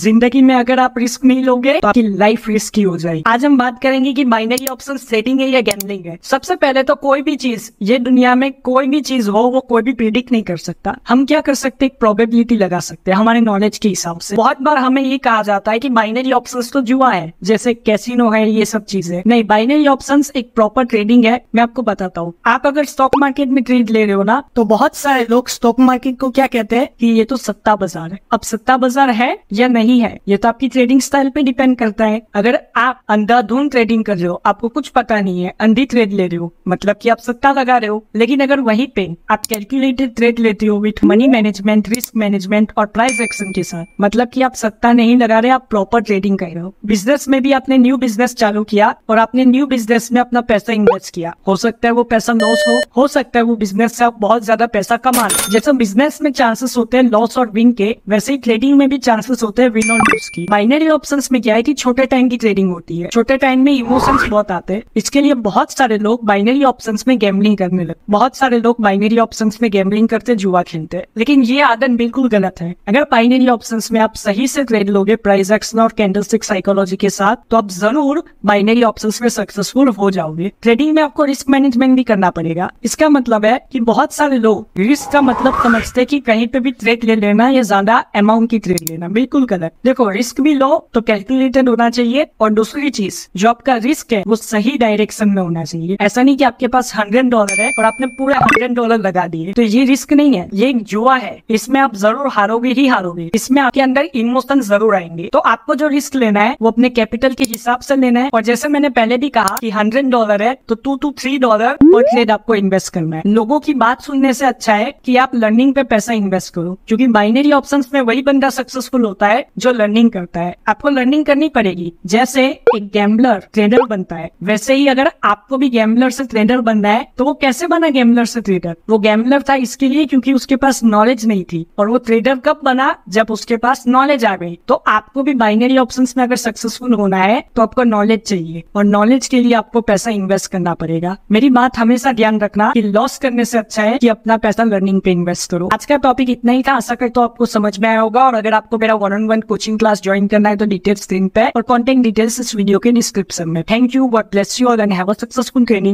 जिंदगी में अगर आप रिस्क नहीं लोगे तो आपकी लाइफ रिस्की हो जाएगी। आज हम बात करेंगे कि बाइनरी ऑप्शन ट्रेडिंग है या गैम्बलिंग है। सबसे पहले तो कोई भी चीज, ये दुनिया में कोई भी चीज हो वो कोई भी प्रिडिक्ट नहीं कर सकता। हम क्या कर सकते, एक प्रोबेबिलिटी लगा सकते हैं हमारे नॉलेज के हिसाब से। बहुत बार हमें ये कहा जाता है कि बाइनरी ऑप्शंस तो जुआ है, जैसे कैसीनो है, ये सब चीजें। नहीं, बाइनरी ऑप्शंस एक प्रॉपर ट्रेडिंग है। मैं आपको बताता हूँ। आप अगर स्टॉक मार्केट में ट्रेड ले रहे हो ना, तो बहुत सारे लोग स्टॉक मार्केट को क्या कहते हैं कि ये तो सट्टा बाजार है। अब सट्टा बाजार है या नहीं है, ये तो आपकी ट्रेडिंग स्टाइल पे डिपेंड करता है। अगर आप अंधाधुंध ट्रेडिंग कर रहे हो, आपको कुछ पता नहीं है, अंधी ट्रेड ले रहे हो, मतलब कि आप सट्टा लगा रहे हो। लेकिन अगर वहीं पे आप कैलकुलेटेड ट्रेड लेते हो with money management, risk management और प्राइस एक्शन के साथ, मतलब कि आप सट्टा नहीं लगा रहे, आप प्रॉपर ट्रेडिंग कर रहे हो। बिजनेस में भी आपने न्यू बिजनेस चालू किया और आपने न्यू बिजनेस में अपना पैसा इन्वेस्ट किया। हो सकता है वो पैसा लॉस हो सकता है वो बिजनेस से आप बहुत ज्यादा पैसा कमा लो। जैसे बिजनेस में चांसेस होते हैं लॉस और विन के, वैसे ही ट्रेडिंग में भी चांसेस होते हैं विन और लूज की। बाइनरी ऑप्शंस में क्या है कि छोटे टाइम की ट्रेडिंग होती है, छोटे टाइम में इमोशंस बहुत आते हैं। इसके लिए बहुत सारे लोग बाइनरी ऑप्शंस में गैम्बलिंग करने लगते। बहुत सारे लोग बाइनरी ऑप्शंस में गैम्बलिंग करते, जुआ खेलते हैं। लेकिन ये आदत बिल्कुल गलत है। अगर बाइनरी ऑप्शंस में आप सही से ट्रेड लोगे प्राइस एक्शन और कैंडलस्टिक साइकोलॉजी के साथ, तो आप जरूर बाइनरी ऑप्शंस में सक्सेसफुल हो जाओगे। ट्रेडिंग में आपको रिस्क मैनेजमेंट भी करना पड़ेगा। इसका मतलब है कि बहुत सारे लोग रिस्क का मतलब समझते हैं कि कहीं पे भी ट्रेड ले लेना या ज्यादा अमाउंट की ट्रेड लेना, बिल्कुल गलत। देखो, रिस्क भी लो तो कैलकुलेटेड होना चाहिए, और दूसरी चीज, जो आपका रिस्क है वो सही डायरेक्शन में होना चाहिए। ऐसा नहीं कि आपके पास $100 है और आपने पूरा $100 लगा दिए, तो ये रिस्क नहीं है, ये एक जुआ है। इसमें आप जरूर हारोगे ही हारोगे। इसमें आपके अंदर इमोशन जरूर आएंगे। तो आपको जो रिस्क लेना है वो अपने कैपिटल के हिसाब से लेना है। और जैसे मैंने पहले भी कहा कि $100 है तो $2 to $3 पर ट्रेड आपको इन्वेस्ट करना है। लोगों की बात सुनने से अच्छा है कि आप लर्निंग पे पैसा इन्वेस्ट करो, क्योंकि बाइनरी ऑप्शंस में वही बंदा सक्सेसफुल होता है जो लर्निंग करता है। आपको लर्निंग करनी पड़ेगी। जैसे एक गैम्बलर ट्रेडर बनता है, वैसे ही अगर आपको भी गैम्बलर से ट्रेडर बनना है, तो वो कैसे बना गैम्बलर से ट्रेडर? वो गैम्बलर था इसके लिए क्योंकि उसके पास नॉलेज नहीं थी, और वो ट्रेडर कब बना? जब उसके पास नॉलेज आ गई। तो आपको भी बाइनरी ऑप्शंस में अगर सक्सेसफुल होना है तो आपको नॉलेज चाहिए, और नॉलेज के लिए आपको पैसा इन्वेस्ट करना पड़ेगा। मेरी बात हमेशा ध्यान रखना कि लॉस करने से अच्छा है कि अपना पैसा लर्निंग पे इन्वेस्ट करो। आज का टॉपिक इतना ही था, आशा करता हूं आपको समझ में आया होगा। और अगर आपको मेरा 1-on-1 कोचिंग क्लास ज्वाइन करना है तो डिटेल्स स्क्रीन पे और कॉन्टेक्ट डिटेल्स इस वीडियो के डिस्क्रिप्शन में। Thank you, God bless you and have a successful training.